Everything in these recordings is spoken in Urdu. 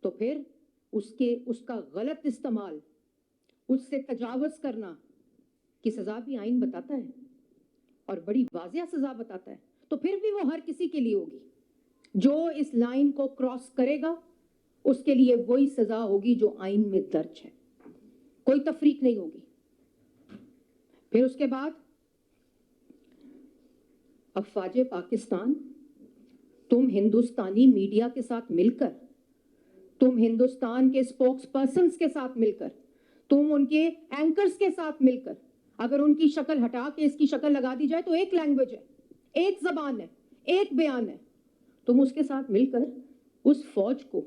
تو پھر اس کا غلط استعمال, اس سے تجاوز کرنا کی سزا بھی آئین بتاتا ہے, اور بڑی واضح سزا بتاتا ہے. تو پھر بھی وہ ہر کسی کے لیے ہوگی. جو اس لائن کو کراس کرے گا اس کے لیے وہی سزا ہوگی جو آئین میں درج ہے, کوئی تفریق نہیں ہوگی. پھر اس کے بعد افواج پاکستان, تم ہندوستانی میڈیا کے ساتھ مل کر, تم ہندوستان کے اسپوکس پرسنز کے ساتھ مل کر, تم ان کے اینکرز کے ساتھ مل کر, اگر ان کی شکل ہٹا کے اس کی شکل لگا دی جائے تو ایک لینگویج ہے, ایک زبان ہے, ایک بیان ہے, تم اس کے ساتھ مل کر اس فوج کو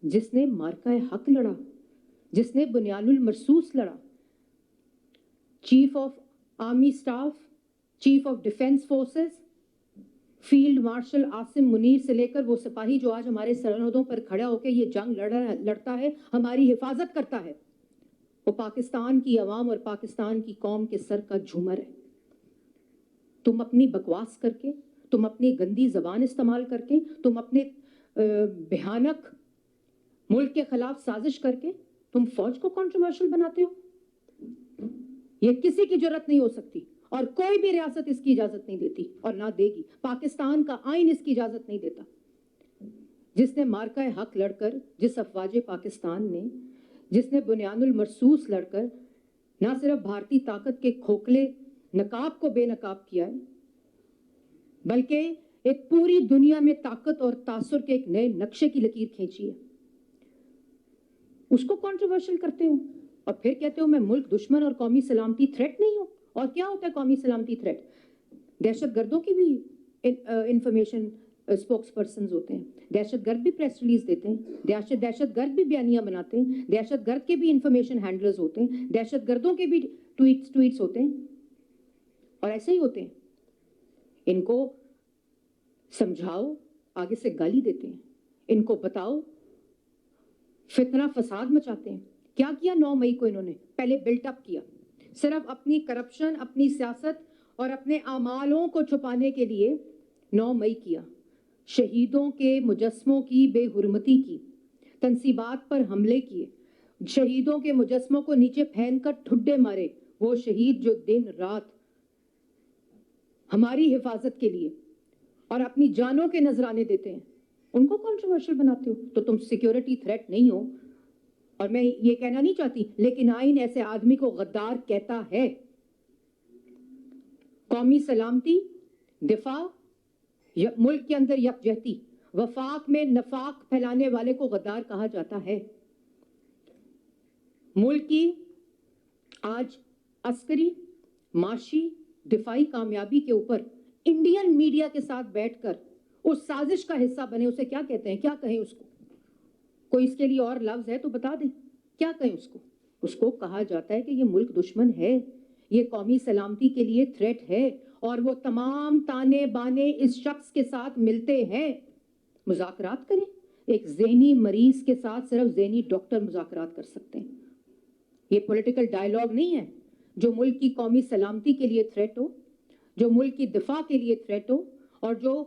جس نے مارکہ حق لڑا, جس نے بنیان المرصوص لڑا, chief of army staff, chief of defence forces, field marshal Asim Munir سے لے کر وہ سپاہی جو آج ہمارے سرحدوں پر کھڑا ہو کے یہ جنگ لڑتا ہے, ہماری حفاظت کرتا ہے, وہ پاکستان کی عوام اور پاکستان کی قوم کے سر کا جھومر ہے. تم اپنی بکواس کر کے, تم اپنی گندی زبان استعمال کر کے, تم اپنے بھیانک ملک کے خلاف سازش کر کے تم فوج کو کنٹروورشل بناتے ہو. یہ کسی کی جرت نہیں ہو سکتی, اور کوئی بھی ریاست اس کی اجازت نہیں دیتی اور نہ دے گی. پاکستان کا آئین اس کی اجازت نہیں دیتا. جس نے مارکہ حق لڑ کر, جس افواج پاکستان نے, جس نے بنیان المرصوص لڑ کر نہ صرف بھارتی طاقت کے کھوکھلے نقاب کو بے نقاب کیا ہے, بلکہ ایک پوری دنیا میں طاقت اور تاثر کے ایک نئے نقشے کی لکیر کھینچی ہے, اس کو کنٹروورشل کرتے ہو اور پھر کہتے ہو میں ملک دشمن اور قومی سلامتی تھریٹ نہیں ہوں. اور کیا ہوتا ہے قومی سلامتی تھریٹ؟ دہشت گردوں کی بھی انفارمیشن اسپوکس پرسنز ہوتے ہیں, دہشت گرد بھی پریس ریلیز دیتے ہیں, دہشت گرد بھی بیانیہ بناتے ہیں, دہشت گرد کے بھی انفارمیشن ہینڈلرز ہوتے ہیں, دہشت گردوں کے بھی ٹویٹس ہوتے ہیں, اور ایسے ہی ہوتے ہیں. ان کو سمجھاؤ, آگے سے گالی دیتے ہیں, ان کو بتاؤ, فتنہ فساد مچاتے ہیں. کیا کیا 9 مئی کو انہوں نے؟ پہلے بلٹ اپ کیا, صرف اپنی کرپشن, اپنی سیاست اور اپنے اعمالوں کو چھپانے کے لیے 9 مئی کیا. شہیدوں کے مجسموں کی بے حرمتی کی, تنصیبات پر حملے کیے, شہیدوں کے مجسموں کو نیچے پھینک کر ٹھڈے مارے. وہ شہید جو دن رات ہماری حفاظت کے لیے اور اپنی جانوں کے نذرانے دیتے ہیں, ان کو کنٹروورشل بناتے ہو. تو تم سیکیورٹی تھریٹ نہیں ہو. اور میں یہ کہنا نہیں چاہتی, لیکن آئین ایسے آدمی کو غدار کہتا ہے. قومی سلامتی, دفاع, ملک کے اندر یکجہتی, وفاق میں نفاق پھیلانے والے کو غدار کہا جاتا ہے. ملک کی آج عسکری, معاشی, دفاعی کامیابی کے اوپر انڈین میڈیا کے ساتھ بیٹھ کر اس سازش کا حصہ بنے. اسے کیا کہتے ہیں؟ کیا کہیں اس کو؟ کوئی اس کے لیے اور لفظ ہے تو بتا دیں, کیا کہیں اس کو؟ اس کو کہا جاتا ہے کہ یہ ملک دشمن ہے, یہ قومی سلامتی کے لیے تھریٹ ہے, اور وہ تمام تانے بانے اس شخص کے ساتھ ملتے ہیں. مذاکرات کریں. ایک ذہنی مریض کے ساتھ صرف ذہنی ڈاکٹر مذاکرات کر سکتے ہیں. یہ پولیٹیکل ڈائیلاگ نہیں ہے. جو ملک کی قومی سلامتی کے لیے تھریٹ ہو, جو ملک کی دفاع کے لیے تھریٹ ہو, اور جو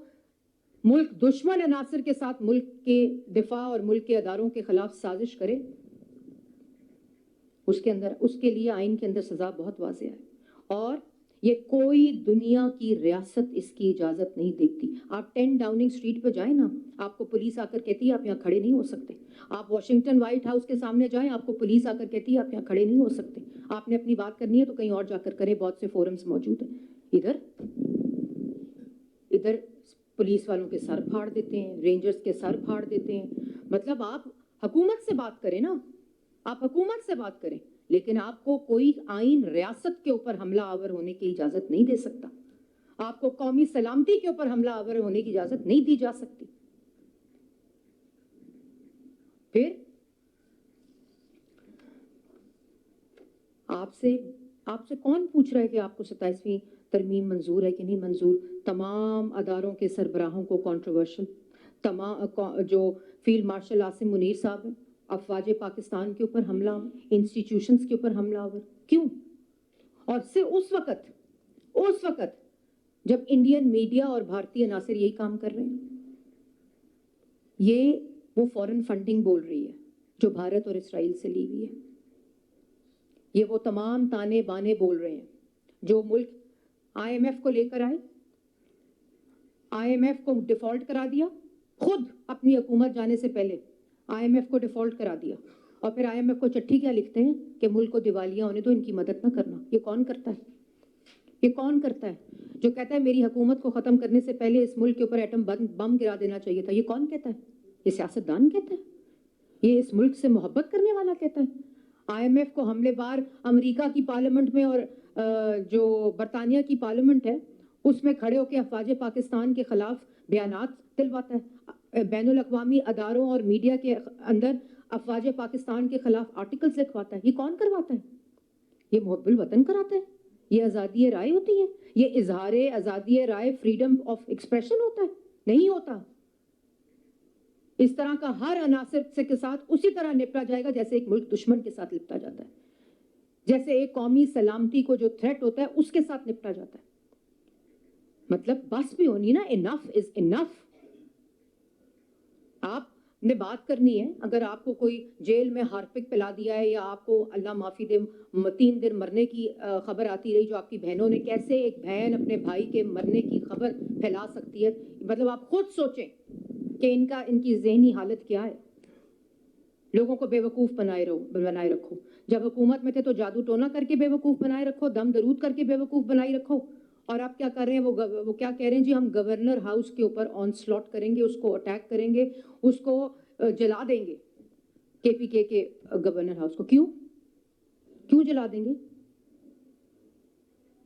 ملک دشمن عناصر کے ساتھ ملک کے دفاع اور ملک کے اداروں کے خلاف سازش کرے, اس کے لیے آئین کے اندر سزا بہت واضح ہے. اور یہ کوئی دنیا کی ریاست اس کی اجازت نہیں دیتی. آپ 10 ڈاؤننگ اسٹریٹ پہ جائیں نا, آپ کو پولیس آ کر کہتی ہے آپ یہاں کھڑے نہیں ہو سکتے. آپ واشنگٹن وائٹ ہاؤس کے سامنے جائیں, آپ کو پولیس آ کر کہتی ہے آپ یہاں کھڑے نہیں ہو سکتے. آپ نے اپنی بات کرنی ہے تو کہیں اور جا کر کریں, بہت سے فورمز موجود ہیں. ادھر پولیس والوں کے سر پھاڑ دیتے ہیں, رینجرز کے سر پھاڑ دیتے ہیں. مطلب آپ حکومت سے بات کریں نا, آپ حکومت سے بات کریں, لیکن آپ کو کوئی آئین ریاست کے اوپر حملہ آور ہونے کی اجازت نہیں دے سکتا. آپ کو قومی سلامتی کے اوپر حملہ آور ہونے کی اجازت نہیں دی جا سکتی. پھر آپ سے کون پوچھ رہا ہے کہ آپ کو 27ویں ترمیم منظور ہے کہ نہیں منظور؟ تمام اداروں کے سربراہوں کو کنٹروورشل, جو فیلڈ مارشل عاصم منیر صاحب ہیں, افواج پاکستان کے اوپر حملہ, انسٹیٹیوشنز کے اوپر حملہ آور. کیوں؟ اور صرف اس وقت جب انڈین میڈیا اور بھارتی عناصر یہی کام کر رہے ہیں. یہ وہ فورن فنڈنگ بول رہی ہے جو بھارت اور اسرائیل سے لی ہوئی ہے. یہ وہ تمام تانے بانے بول رہے ہیں جو ملک آئی ایم ایف کو لے کر آئے, آئی ایم ایف کو ڈیفالٹ کرا دیا, خود اپنی حکومت جانے سے پہلے آئی ایم ایف کو ڈیفالٹ کرا دیا, اور پھر آئی ایم ایف کو چٹھی کیا لکھتے ہیں کہ ملک کو دیوالیہ ہونے تو ان کی مدد نہ کرنا. یہ کون کرتا ہے؟ یہ کون کرتا ہے جو کہتا ہے میری حکومت کو ختم کرنے سے پہلے اس ملک کے اوپر ایٹم بم گرا دینا چاہیے تھا؟ یہ کون کہتا ہے؟ یہ سیاستدان کہتا ہے؟ یہ اس ملک سے محبت کرنے والا کہتا ہے؟ آئی ایم ایف کو حملے بار امریکہ کی پارلیمنٹ میں اور جو برطانیہ کی پارلیمنٹ ہے اس میں کھڑے ہو کے افواج پاکستان کے خلاف بیانات دلواتا ہے, بین الاقوامی اداروں اور میڈیا کے اندر افواج پاکستان کے خلاف آرٹیکلز لکھواتا ہے. یہ کون کرواتا ہے؟ یہ محب الوطن کراتا ہے. یہ آزادی رائے ہوتی ہے؟ یہ اظہار آزادی رائے فریڈم آف ایکسپریشن ہوتا ہے؟ نہیں ہوتا. اس طرح کا ہر عناصر سے کے ساتھ اسی طرح نپٹا جائے گا جیسے ایک ملک دشمن کے ساتھ نپٹا جاتا ہے, جیسے ایک قومی سلامتی کو جو تھریٹ ہوتا ہے اس کے ساتھ نپٹا جاتا ہے. مطلب بس بھی ہونی نا, انف از انف. آپ نے بات کرنی ہے, اگر آپ کو کوئی جیل میں ہارپک پلا دیا ہے یا آپ کو اللہ معافی دے 3 دن مرنے کی خبر آتی رہی جو آپ کی بہنوں نے, کیسے ایک بہن اپنے بھائی کے مرنے کی خبر پھیلا سکتی ہے؟ مطلب آپ خود سوچیں کہ ان کی ذہنی حالت کیا ہے. لوگوں کو بے وقوف بنائے رکھو. جب حکومت میں تھے تو جادو ٹونا کر کے بے وقوف بنائے رکھو, دم درود کر کے بے وقوف بنائی رکھو. اور آپ کیا کر رہے ہیں؟ وہ کیا کہہ رہے ہیں جی ہم گورنر ہاؤس کے اوپر آن سلاٹ کریں گے, اس کو اٹیک کریں گے, اس کو جلا دیں گے. کے پی کے گورنر ہاؤس کو کیوں جلا دیں گے؟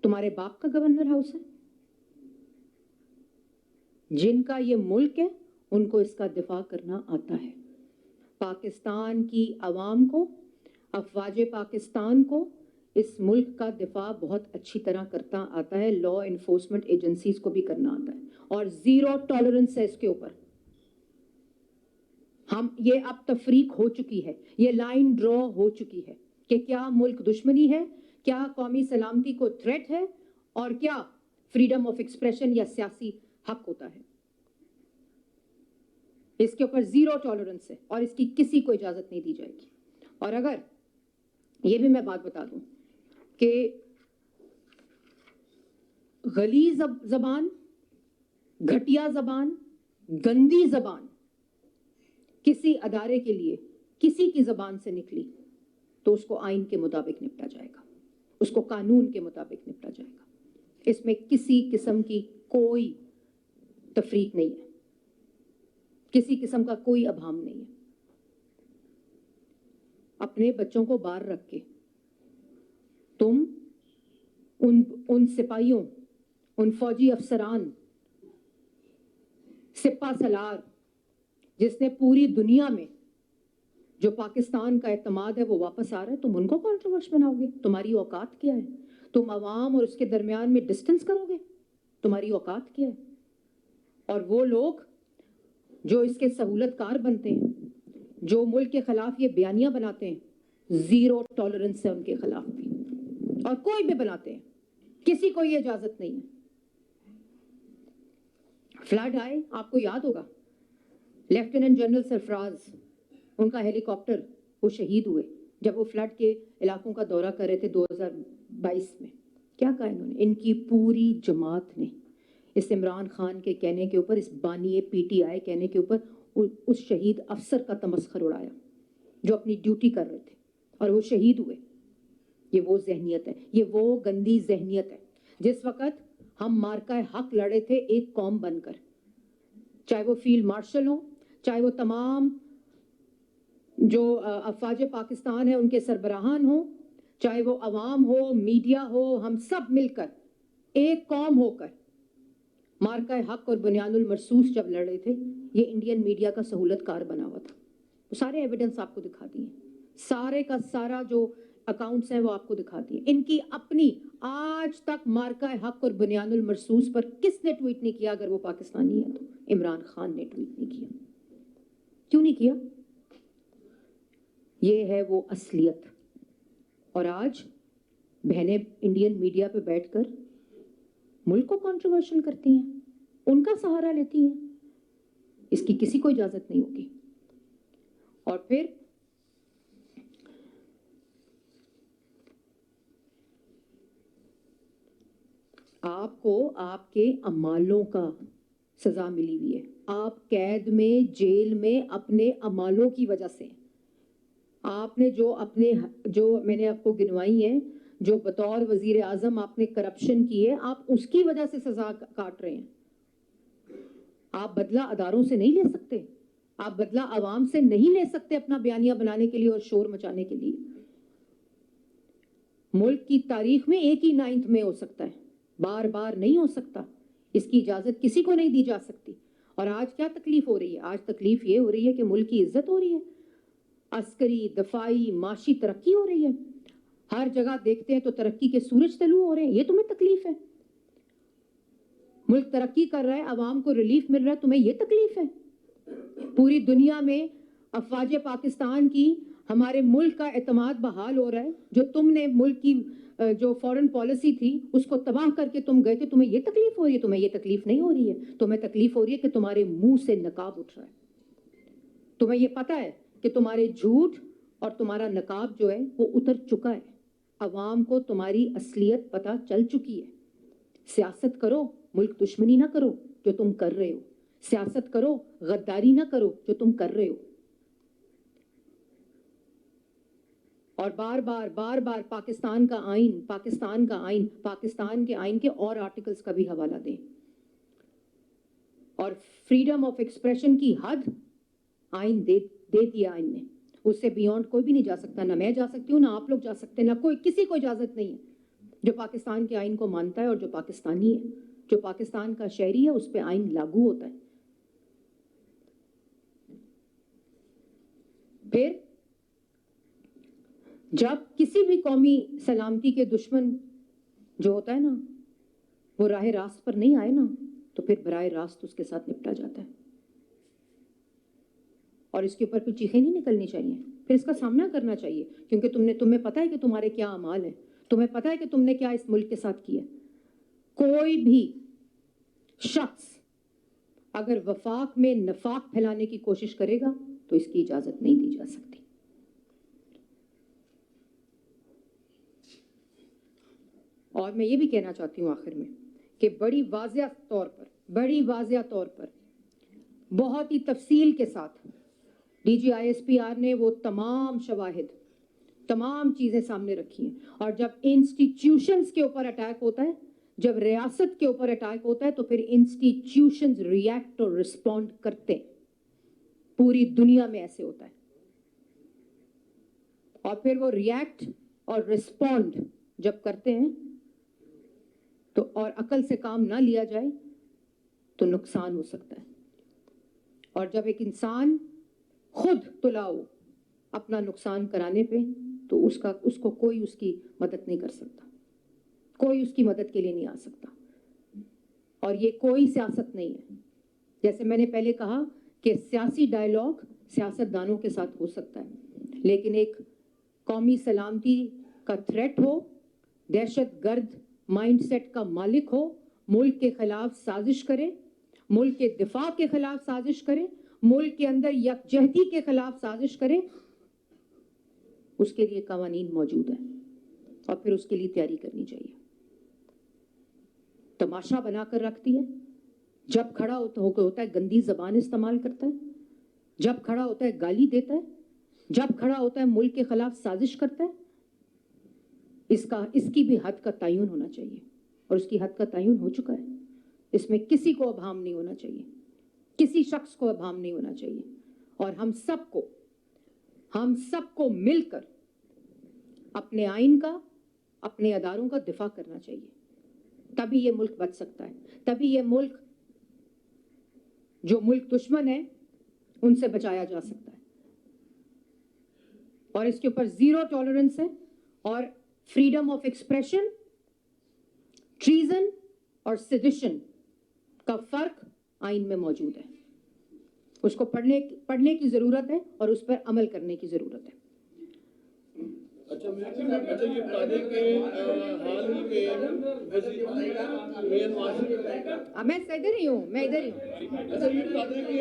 تمہارے باپ کا گورنر ہاؤس ہے. جن کا یہ ملک ہے ان کو اس کا دفاع کرنا آتا ہے. پاکستان کی عوام کو, افواج پاکستان کو اس ملک کا دفاع بہت اچھی طرح کرتا آتا ہے. لا انفورسمنٹ ایجنسیز کو بھی کرنا آتا ہے, اور زیرو ٹالرنس ہے اس کے اوپر. یہ اب تفریق ہو چکی ہے, یہ لائن ڈرا ہو چکی ہے کہ کیا ملک دشمنی ہے, کیا قومی سلامتی کو تھریٹ ہے, اور کیا فریڈم آف ایکسپریشن یا سیاسی حق ہوتا ہے. اس کے اوپر زیرو ٹالرنس ہے اور اس کی کسی کو اجازت نہیں دی جائے گی. اور اگر یہ بھی میں بات بتا دوں کہ غلیظ زبان, گھٹیا زبان, گندی زبان کسی ادارے کے لیے کسی کی زبان سے نکلی تو اس کو آئین کے مطابق نپٹا جائے گا, اس کو قانون کے مطابق نپٹا جائے گا. اس میں کسی قسم کی کوئی تفریق نہیں ہے, کسی قسم کا کوئی ابہام نہیں ہے. اپنے بچوں کو باہر رکھ کے تم ان سپاہیوں, ان فوجی افسران, سپہ سالار جس نے پوری دنیا میں جو پاکستان کا اعتماد ہے وہ واپس آ رہا ہے, تم ان کو کانٹروورس بناؤ گے؟ تمہاری اوقات کیا ہے؟ تم عوام اور اس کے درمیان میں ڈسٹنس کرو گے؟ تمہاری اوقات کیا ہے؟ اور وہ لوگ جو اس کے سہولت کار بنتے ہیں, جو ملک کے خلاف یہ بیانیاں بناتے ہیں, زیرو ٹالرنس ہے ان کے خلاف بھی, اور کوئی بھی بناتے ہیں, کسی کو یہ اجازت نہیں ہے. فلڈ آئے, آپ کو یاد ہوگا لیفٹیننٹ جنرل سرفراز, ان کا ہیلی کاپٹر, وہ شہید ہوئے جب وہ فلڈ کے علاقوں کا دورہ کر رہے تھے 2022 میں. کیا کہا انہوں نے؟ ان کی پوری جماعت نے اس عمران خان کے کہنے کے اوپر, اس بانی PTI کہنے کے اوپر اس شہید افسر کا تمسخر اڑایا جو اپنی ڈیوٹی کر رہے تھے, اور وہ شہید ہوئے. یہ وہ ذہنیت ہے, یہ وہ گندی ذہنیت ہے. جس وقت ہم مارکہ حق لڑے تھے ایک قوم بن کر, چاہے وہ فیلڈ مارشل ہوں, چاہے وہ تمام جو افواج پاکستان ہیں ان کے سربراہان ہوں, چاہے وہ عوام ہو, میڈیا ہو, ہم سب مل کر ایک قوم ہو کر مارکہ حق اور بنیان المرصوص جب لڑ رہے تھے, یہ انڈین میڈیا کا سہولت کار بنا ہوا تھا. وہ سارے ایویڈنس آپ کو دکھا دیے, سارے کا سارا جو اکاؤنٹس ہیں وہ آپ کو دکھا دیے. ان کی اپنی آج تک مارکہ حق اور بنیان المرصوص پر کس نے ٹویٹ نہیں کیا؟ اگر وہ پاکستانی ہے تو عمران خان نے ٹویٹ نہیں کیا. کیوں نہیں کیا؟ یہ ہے وہ اصلیت. اور آج بہنیں انڈین میڈیا پہ بیٹھ کر ملک کو کنٹروورشل کرتی ہیں, ان کا سہارا لیتی ہیں. اس کی کسی کو اجازت نہیں ہوگی. اور پھر آپ کو آپ کے اعمالوں کا سزا ملی ہوئی ہے. آپ قید میں، جیل میں اپنے اعمالوں کی وجہ سے. آپ نے جو میں نے آپ کو گنوائی ہیں، جو بطور وزیر اعظم آپ نے کرپشن کی ہے، آپ اس کی وجہ سے سزا کاٹ رہے ہیں. آپ بدلہ اداروں سے نہیں لے سکتے، آپ بدلہ عوام سے نہیں لے سکتے اپنا بیانیہ بنانے کے لیے اور شور مچانے کے لیے. ملک کی تاریخ میں ایک ہی 9 میں ہو سکتا ہے، بار بار نہیں ہو سکتا. اس کی اجازت کسی کو نہیں دی جا سکتی. اور آج کیا تکلیف ہو رہی ہے؟ آج تکلیف یہ ہو رہی ہے کہ ملک کی عزت ہو رہی ہے، عسکری، دفاعی، معاشی ترقی ہو رہی ہے. ہر جگہ دیکھتے ہیں تو ترقی کے سورج طلوع ہو رہے ہیں. یہ تمہیں تکلیف ہے؟ ملک ترقی کر رہا ہے، عوام کو ریلیف مل رہا ہے، تمہیں یہ تکلیف ہے؟ پوری دنیا میں افواج پاکستان کی ہمارے ملک کا اعتماد بحال ہو رہا ہے. جو تم نے ملک کی جو فورن پالیسی تھی اس کو تباہ کر کے تم گئے تھے، تمہیں یہ تکلیف ہو رہی ہے؟ تمہیں یہ تکلیف نہیں ہو رہی ہے. تمہیں تکلیف ہو رہی ہے کہ تمہارے منہ سے نقاب اٹھ رہا ہے. تمہیں یہ پتا ہے کہ تمہارے جھوٹ اور تمہارا نقاب جو ہے وہ اتر چکا ہے. عوام کو تمہاری اصلیت پتہ چل چکی ہے. سیاست کرو، ملک دشمنی نہ کرو جو تم کر رہے ہو. سیاست کرو، غداری نہ کرو جو تم کر رہے ہو. اور بار بار پاکستان کا آئین، پاکستان کے آئین کے اور آرٹیکلز کا بھی حوالہ دیں. اور فریڈم آف ایکسپریشن کی حد آئین دے دیا آئین نے. اس سے بیونڈ کوئی بھی نہیں جا سکتا. نہ میں جا سکتی ہوں، نہ آپ لوگ جا سکتے، نہ کوئی، کسی کو اجازت نہیں ہے جو پاکستان کے آئین کو مانتا ہے اور جو پاکستانی ہے، جو پاکستان کا شہری ہے، اس پہ آئین لاگو ہوتا ہے. پھر جب کسی بھی قومی سلامتی کے دشمن جو ہوتا ہے نا، وہ راہ راست پر نہیں آئے نا، تو پھر براہ راست اس کے ساتھ نپٹا جاتا ہے. اور اس کے اوپر کوئی چیخیں نہیں نکلنی چاہیے، پھر اس کا سامنا کرنا چاہیے. کیونکہ تمہیں پتہ ہے کہ تمہارے کیا اعمال ہیں، تمہیں پتہ ہے کہ تم نے کیا اس ملک کے ساتھ کیا. کوئی بھی شخص اگر وفاق میں نفاق پھیلانے کی کوشش کرے گا تو اس کی اجازت نہیں دی جا سکتی. اور میں یہ بھی کہنا چاہتی ہوں آخر میں کہ بڑی واضح طور پر بہت ہی تفصیل کے ساتھ D G I S P R نے وہ تمام شواہد، تمام چیزیں سامنے رکھی ہیں. اور جب انسٹیٹیوشنز کے اوپر اٹیک ہوتا ہے، جب ریاست کے اوپر اٹیک ہوتا ہے، تو پھر انسٹیٹیوشنز ریئیکٹ اور رسپونڈ کرتے ہیں. پوری دنیا میں ایسے ہوتا ہے. اور پھر وہ ریئیکٹ اور رسپونڈ جب کرتے ہیں تو اور عقل سے کام نہ لیا جائے تو نقصان ہو سکتا ہے. اور جب ایک انسان خود تلا ہو اپنا نقصان کرانے پہ، تو اس کو کوئی اس کی مدد نہیں کر سکتا، کوئی اس کی مدد کے لیے نہیں آ سکتا. اور یہ کوئی سیاست نہیں ہے. جیسے میں نے پہلے کہا کہ سیاسی ڈائیلاگ سیاست دانوں کے ساتھ ہو سکتا ہے، لیکن ایک قومی سلامتی کا تھریٹ ہو، دہشت گرد مائنڈ سیٹ کا مالک ہو، ملک کے خلاف سازش کرے، ملک کے دفاع کے خلاف سازش کرے، ملک کے اندر یکجہتی کے خلاف سازش کرے، اس کے لیے قوانین موجود ہیں اور پھر اس کے لیے تیاری کرنی چاہیے. تماشا بنا کر رکھتی ہے. جب کھڑا ہوتا ہے گندی زبان استعمال کرتا ہے، جب کھڑا ہوتا ہے گالی دیتا ہے، جب کھڑا ہوتا ہے ملک کے خلاف سازش کرتا ہے. اس کی بھی حد کا تعین ہونا چاہیے، اور اس کی حد کا تعین ہو چکا ہے. اس میں کسی کو ابہام نہیں ہونا چاہیے، کسی شخص کو ابہام نہیں ہونا چاہیے. اور ہم سب کو مل کر اپنے آئین کا، اپنے اداروں کا دفاع کرنا چاہیے. تبھی یہ ملک بچ سکتا ہے. تبھی یہ ملک، جو ملک دشمن ہے، ان سے بچایا جا سکتا ہے. اور اس کے اوپر زیرو ٹالرنس ہے. اور فریڈم آف ایکسپریشن، ٹریزن اور سیڈیشن کا فرق آئین میں موجود ہے. اس کو پڑھنے کی ضرورت ہے اور اس پر عمل کرنے کی ضرورت ہے. اچھا یہ بتا دیں کہ حال ہی میں میں ادھر ہی ہوں. اچھا یہ بتا دیں کہ